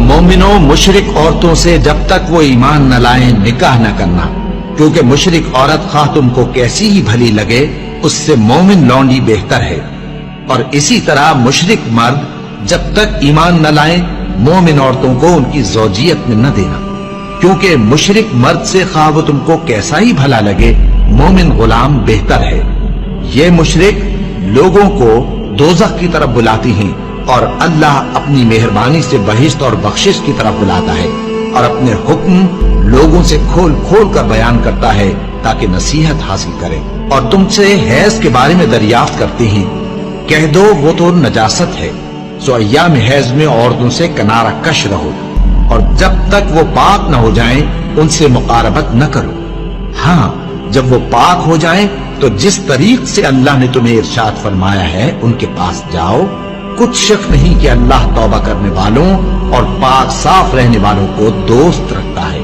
مومنوں مشرک عورتوں سے جب تک وہ ایمان نہ لائیں نکاح نہ کرنا، کیونکہ مشرک عورت خواہ تم کو کیسی ہی بھلی لگے اس سے مومن لونڈی بہتر ہے، اور اسی طرح مشرک مرد جب تک ایمان نہ لائیں مومن عورتوں کو ان کی زوجیت میں نہ دینا، کیونکہ مشرک مرد سے خواہ وہ تم کو کیسا ہی بھلا لگے مومن غلام بہتر ہے۔ یہ مشرک لوگوں کو دوزخ کی طرف بلاتی ہیں، اور اللہ اپنی مہربانی سے بہشت اور بخشش کی طرف بلاتا ہے، اور اپنے حکم لوگوں سے کھول کھول کر بیان کرتا ہے تاکہ نصیحت حاصل کرے۔ اور تم سے حیض کے بارے میں دریافت کرتے ہیں، کہہ دو وہ تو نجاست ہے، سو ایام حیض میں عورتوں سے کنارہ کش رہو، اور جب تک وہ پاک نہ ہو جائیں ان سے مقاربت نہ کرو۔ ہاں جب وہ پاک ہو جائیں تو جس طریق سے اللہ نے تمہیں ارشاد فرمایا ہے ان کے پاس جاؤ، کچھ شک نہیں کہ اللہ توبہ کرنے والوں اور پاک صاف رہنے والوں کو دوست رکھتا ہے۔